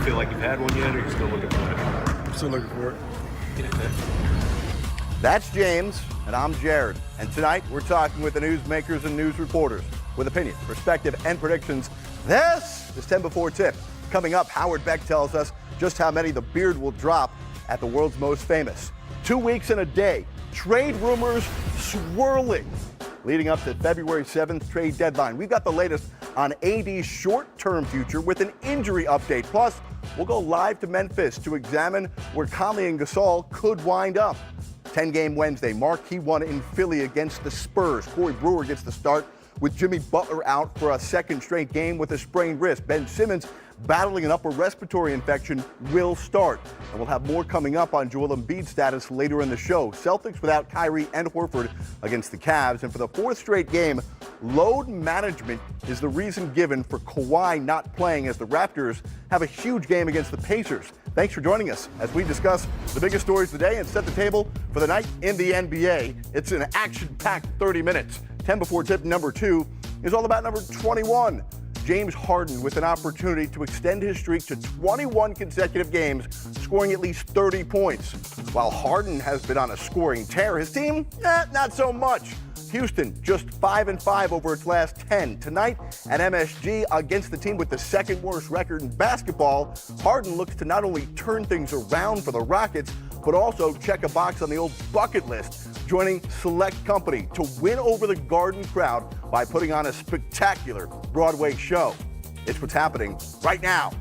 feel like you've had one yet, or are you still looking for it? I'm still looking for it. That's James, and I'm Jared. And tonight, we're talking with the newsmakers and news reporters with opinion, perspective, and predictions. This is 10 Before Tip. Coming up, Howard Beck tells us just how many the beard will drop at the world's most famous. 2 weeks and a day, trade rumors swirling leading up to February 7th trade deadline. We've got the latest on AD's short-term future with an injury update. Plus, we'll go live to Memphis to examine where Conley and Gasol could wind up. 10-game Wednesday, marquee one in Philly against the Spurs. Corey Brewer gets the start with Jimmy Butler out for a second straight game with a sprained wrist. Ben Simmons, battling an upper respiratory infection, will start. And we'll have more coming up on Joel Embiid's status later in the show. Celtics without Kyrie and Horford against the Cavs. And for the fourth straight game, load management is the reason given for Kawhi not playing as the Raptors have a huge game against the Pacers. Thanks for joining us as we discuss the biggest stories today and set the table for the night in the NBA. It's an action-packed 30 minutes. 10 Before Tip number 2 is all about number 21. James Harden with an opportunity to extend his streak to 21 consecutive games, scoring at least 30 points. While Harden has been on a scoring tear, his team, not so much. Houston just 5-5 over its last 10. Tonight at MSG against the team with the second worst record in basketball, Harden looks to not only turn things around for the Rockets, but also check a box on the old bucket list, joining select company to win over the Garden crowd by putting on a spectacular Broadway show. It's what's happening right now.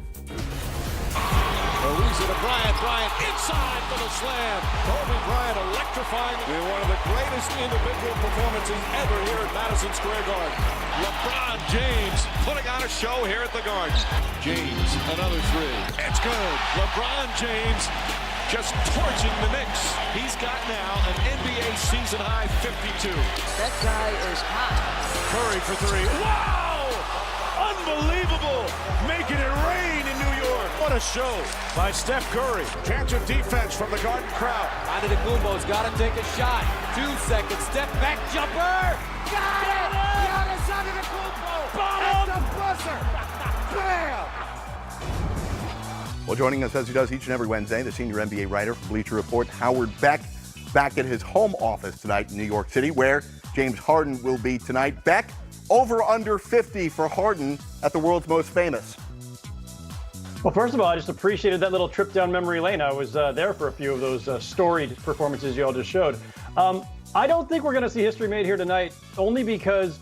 Ariza to Bryant. Bryant inside for the slam. Kobe Bryant electrifying. One of the greatest individual performances ever here at Madison Square Garden. LeBron James putting on a show here at the Garden. James, another three. It's good. LeBron James just torching the Knicks. He's got now an NBA season high 52. That guy is hot. Curry for three. Wow! Unbelievable! Making it rain in New York. What a show by Steph Curry. Chance of defense from the Garden crowd. Antetokounmpo's got to take a shot. 2 seconds. Step back jumper. Got it! Giannis Antetokounmpo. At the buzzer. Bam! Well, joining us as he does each and every Wednesday, the senior NBA writer from Bleacher Report, Howard Beck, back at his home office tonight in New York City, where James Harden will be tonight. Beck, over under 50 for Harden at the world's most famous. Well, first of all, I just appreciated that little trip down memory lane. I was there for a few of those storied performances you all just showed. I don't think we're going to see history made here tonight, only because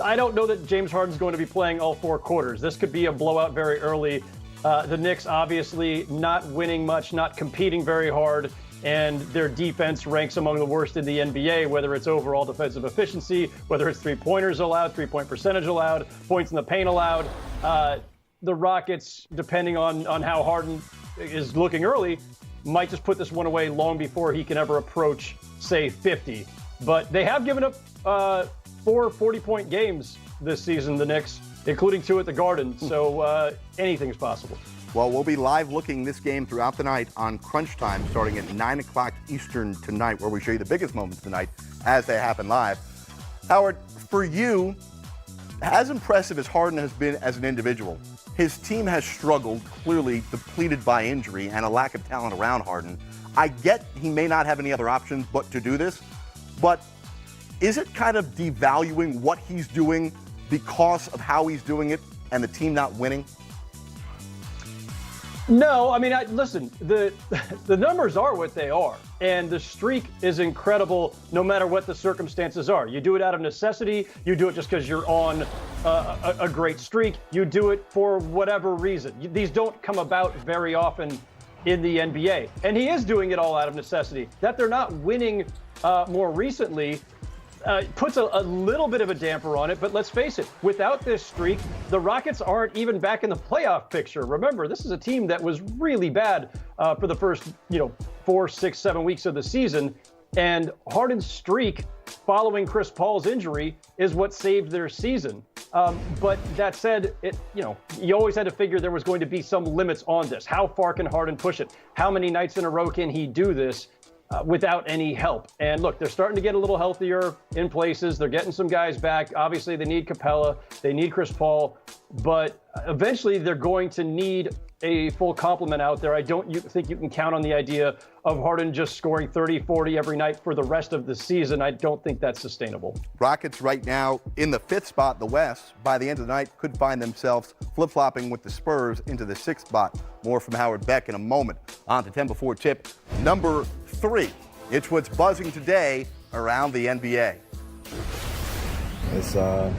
I don't know that James Harden's going to be playing all 4 quarters. This could be a blowout very early. The Knicks obviously not winning much, not competing very hard, and their defense ranks among the worst in the NBA, whether it's overall defensive efficiency, whether it's three-pointers allowed, three-point percentage allowed, points in the paint allowed. The Rockets, depending on how Harden is looking early, might just put this one away long before he can ever approach, say, 50. But they have given up 4 40-point games this season, the Knicks, including 2 at the Garden, so anything's possible. Well, we'll be live looking this game throughout the night on Crunch Time, starting at 9 o'clock Eastern tonight, where we show you the biggest moments tonight as they happen live. Howard, for you, as impressive as Harden has been as an individual, his team has struggled, clearly depleted by injury and a lack of talent around Harden. I get he may not have any other options but to do this, but is it kind of devaluing what he's doing because of how he's doing it and the team not winning? No, I mean, listen, the numbers are what they are, and the streak is incredible no matter what the circumstances are. You do it out of necessity. You do it just because you're on a great streak. You do it for whatever reason. These don't come about very often in the NBA, and he is doing it all out of necessity. That they're not winning more recently puts a little bit of a damper on it, but let's face it, without this streak, the Rockets aren't even back in the playoff picture. Remember, this is a team that was really bad for the first, 4, 6, 7 weeks of the season, and Harden's streak following Chris Paul's injury is what saved their season. But that said, you always had to figure there was going to be some limits on this. How far can Harden push it? How many nights in a row can he do this? Without any help. And look, they're starting to get a little healthier in places. They're getting some guys back. Obviously, they need Capella. They need Chris Paul. But eventually, they're going to need a full complement out there. I don't think you can count on the idea of Harden just scoring 30, 40 every night for the rest of the season. I don't think that's sustainable. Rockets right now in the 5th spot in the West. By the end of the night, could find themselves flip-flopping with the Spurs into the 6th spot. More from Howard Beck in a moment. On to 10 before tip number 3. It's what's buzzing today around the NBA. It's where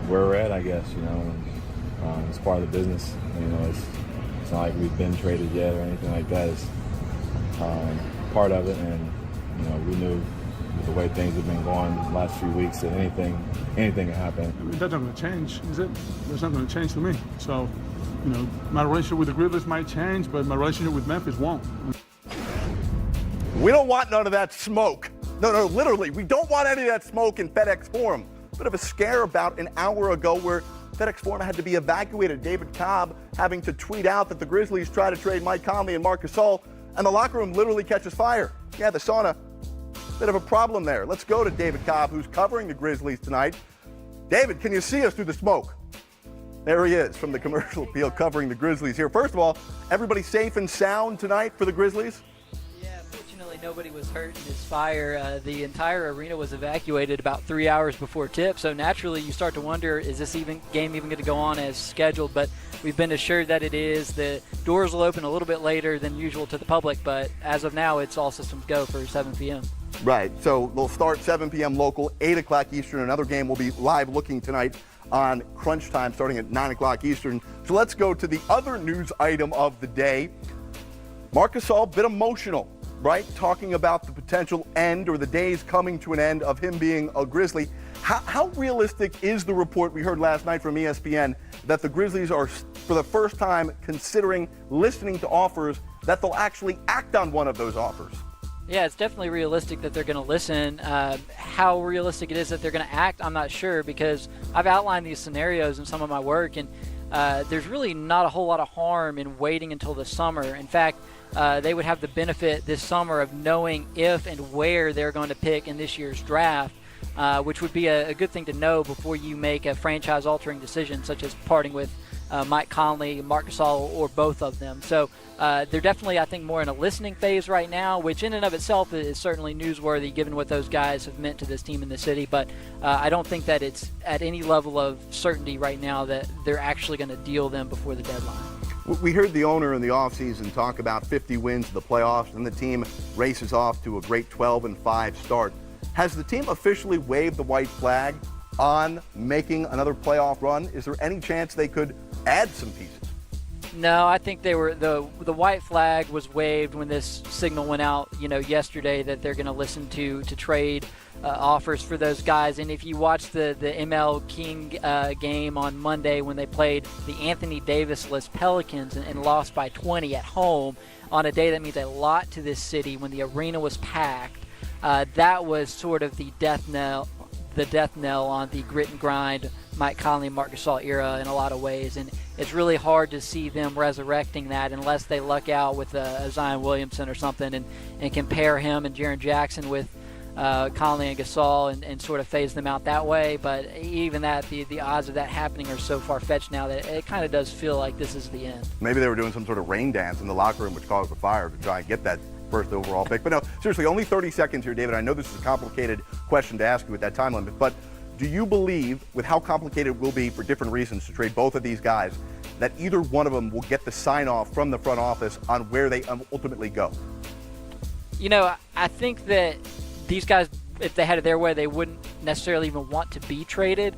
we're at, I guess, it's part of the business. It's not like we've been traded yet or anything like that. It's part of it, and we knew with the way things have been going the last few weeks that anything can happen. That's not going to change, is it? That's not going to change for me. So, my relationship with the Grizzlies might change, but my relationship with Memphis won't. We don't want none of that smoke. No, literally, we don't want any of that smoke in FedEx Forum. Bit of a scare about an hour ago where FedEx Forum had to be evacuated. David Cobb having to tweet out that the Grizzlies try to trade Mike Conley and Marc Gasol, and the locker room literally catches fire. Yeah, the sauna, bit of a problem there. Let's go to David Cobb, who's covering the Grizzlies tonight. David, can you see us through the smoke? There he is from the Commercial Appeal covering the Grizzlies here. First of all, everybody safe and sound tonight for the Grizzlies? Nobody was hurt in this fire. The entire arena was evacuated about 3 hours before tip, so naturally you start to wonder, is this game even going to go on as scheduled? But we've been assured that it is. The doors will open a little bit later than usual to the public, but as of now, it's all systems go for 7 p.m. Right, so they'll start 7 p.m. local, 8 o'clock Eastern. Another game will be live looking tonight on Crunch Time starting at 9 o'clock Eastern. So let's go to the other news item of the day. Marc Gasol, a bit emotional, right? Talking about the potential end or the days coming to an end of him being a Grizzly. How realistic is the report we heard last night from ESPN that the Grizzlies are, for the first time, considering listening to offers, that they'll actually act on one of those offers? Yeah, it's definitely realistic that they're going to listen. How realistic it is that they're going to act, I'm not sure, because I've outlined these scenarios in some of my work, and there's really not a whole lot of harm in waiting until the summer. In fact, they would have the benefit this summer of knowing if and where they're going to pick in this year's draft, which would be a good thing to know before you make a franchise-altering decision, such as parting with Mike Conley, Marc Gasol, or both of them. So they're definitely, I think, more in a listening phase right now, which in and of itself is certainly newsworthy given what those guys have meant to this team in the city. But I don't think that it's at any level of certainty right now that they're actually going to deal them before the deadline. We heard the owner in the offseason talk about 50 wins in the playoffs, and the team races off to a great 12-5 start. Has the team officially waved the white flag on making another playoff run? Is there any chance they could add some pieces? No, I think they were the white flag was waved when this signal went out, yesterday that they're going to listen to trade offers for those guys. And if you watch the ML King game on Monday when they played the Anthony Davis-less Pelicans and lost by 20 at home on a day that means a lot to this city when the arena was packed, that was sort of the death knell on the grit and grind Mike Conley, Marc Gasol era in a lot of ways, and it's really hard to see them resurrecting that unless they luck out with a Zion Williamson or something and compare him and Jaren Jackson with Conley and Gasol and sort of phase them out that way. But even that, the odds of that happening are so far-fetched now that it kind of does feel like this is the end. Maybe they were doing some sort of rain dance in the locker room which caused the fire to try and get that first overall pick. But no, seriously, only 30 seconds here, David. I know this is a complicated question to ask you with that time limit, but do you believe, with how complicated it will be for different reasons to trade both of these guys, that either one of them will get the sign-off from the front office on where they ultimately go? I think that these guys, if they had it their way, they wouldn't necessarily even want to be traded.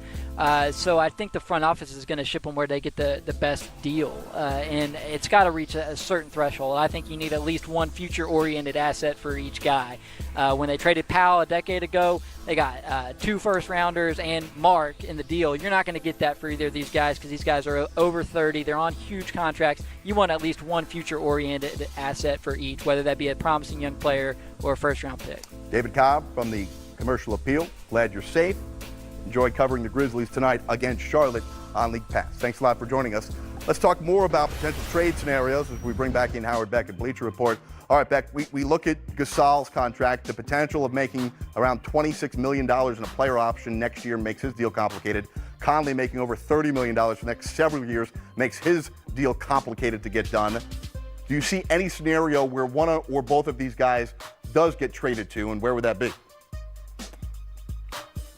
So I think the front office is going to ship them where they get the best deal. And it's got to reach a certain threshold. I think you need at least one future-oriented asset for each guy. When they traded Powell a decade ago, they got 2 first-rounders and Mark in the deal. You're not going to get that for either of these guys because these guys are over 30. They're on huge contracts. You want at least one future-oriented asset for each, whether that be a promising young player or a first-round pick. David Cobb from the Commercial Appeal. Glad you're safe. Enjoy covering the Grizzlies tonight against Charlotte on League Pass. Thanks a lot for joining us. Let's talk more about potential trade scenarios as we bring back in Howard Beck at Bleacher Report. All right, Beck, we look at Gasol's contract. The potential of making around $26 million in a player option next year makes his deal complicated. Conley making over $30 million for the next several years makes his deal complicated to get done. Do you see any scenario where one or both of these guys does get traded to, and where would that be?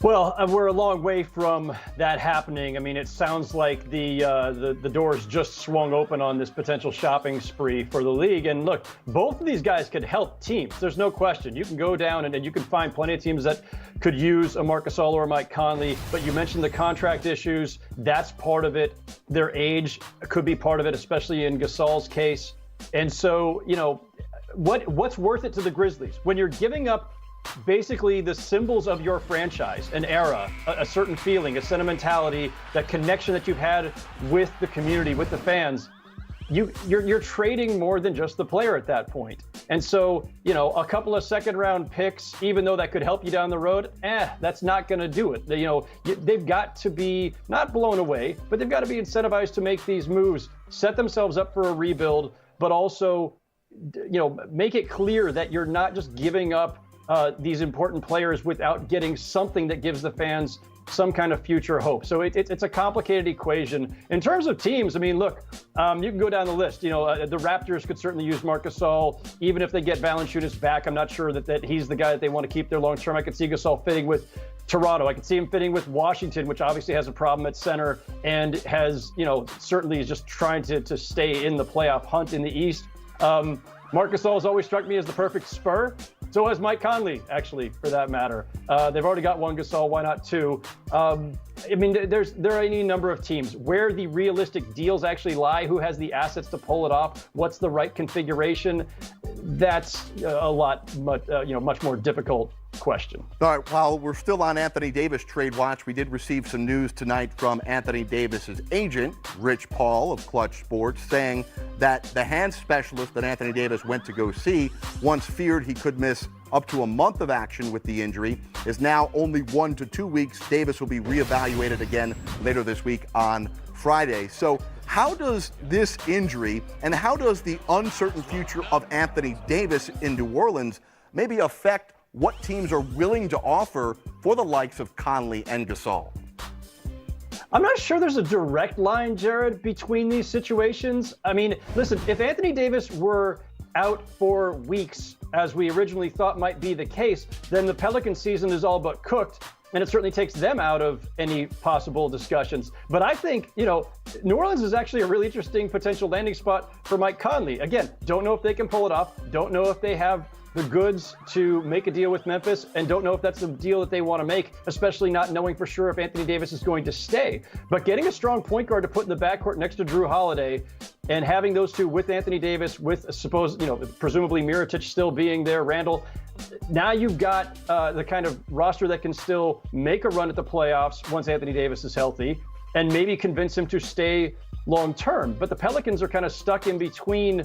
Well, we're a long way from that happening. I mean, it sounds like the doors just swung open on this potential shopping spree for the league. And look, both of these guys could help teams. There's no question. You can go down and you can find plenty of teams that could use a Marc Gasol or a Mike Conley. But you mentioned the contract issues. That's part of it. Their age could be part of it, especially in Gasol's case. And so, you know, what's worth it to the Grizzlies when you're giving up basically the symbols of your franchise, an era, a certain feeling, a sentimentality, that connection that you've had with the community, with the fans? You're trading more than just the player at that point. And so, you know, a couple of second-round picks, even though that could help you down the road, that's not going to do it. You know, they've got to be not blown away, but they've got to be incentivized to make these moves, set themselves up for a rebuild, but also, you know, make it clear that you're not just giving up these important players without getting something that gives the fans some kind of future hope. So it's a complicated equation. In terms of teams, I mean, look, you can go down the list. You know, the Raptors could certainly use Marc Gasol. Even if they get Valanciunas back, I'm not sure that he's the guy that they want to keep there long term. I could see Gasol fitting with Toronto. I could see him fitting with Washington, which obviously has a problem at center and has, you know, certainly is just trying to stay in the playoff hunt in the East. Marc Gasol has always struck me as the perfect Spur. So has Mike Conley, actually, for that matter. They've already got one Gasol, why not two? I mean, there are any number of teams. Where the realistic deals actually lie, who has the assets to pull it off, what's the right configuration, that's much more difficult question. All right, while we're still on Anthony Davis trade watch, we did receive some news tonight from Anthony Davis's agent, Rich Paul of Clutch Sports, saying that the hand specialist that Anthony Davis went to go see once feared he could miss up to a month of action with the injury, is now only 1 to 2 weeks. Davis will be reevaluated again later this week on Friday. So how does this injury and how does the uncertain future of Anthony Davis in New Orleans maybe affect what teams are willing to offer for the likes of Conley and Gasol? I'm not sure there's a direct line, Jared, between these situations. I mean, listen, if Anthony Davis were out for weeks, as we originally thought might be the case, then the Pelican season is all but cooked, and it certainly takes them out of any possible discussions. But I think, you know, New Orleans is actually a really interesting potential landing spot for Mike Conley. Again, don't know if they can pull it off, don't know if they have the goods to make a deal with Memphis, and don't know if that's the deal that they want to make, especially not knowing for sure if Anthony Davis is going to stay. But getting a strong point guard to put in the backcourt next to Drew Holiday and having those two with Anthony Davis, with presumably Mirotic still being there, Randall, now you've got the kind of roster that can still make a run at the playoffs once Anthony Davis is healthy and maybe convince him to stay long term. But the Pelicans are kind of stuck in between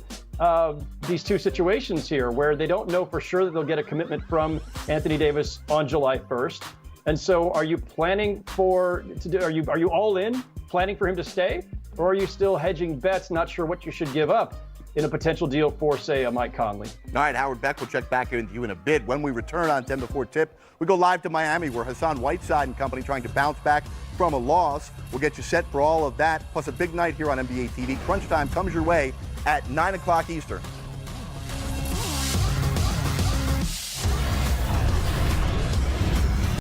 these two situations here where they don't know for sure that they'll get a commitment from Anthony Davis on July 1st. And so are you planning are you all in, planning for him to stay? Or are you still hedging bets, not sure what you should give up in a potential deal for, say, a Mike Conley? All right, Howard Beck will check back with you in a bit. When we return on 10 Before Tip, we go live to Miami where Hassan Whiteside and company trying to bounce back from a loss. We'll get you set for all of that, plus a big night here on NBA TV. Crunch Time comes your way at 9 o'clock Eastern.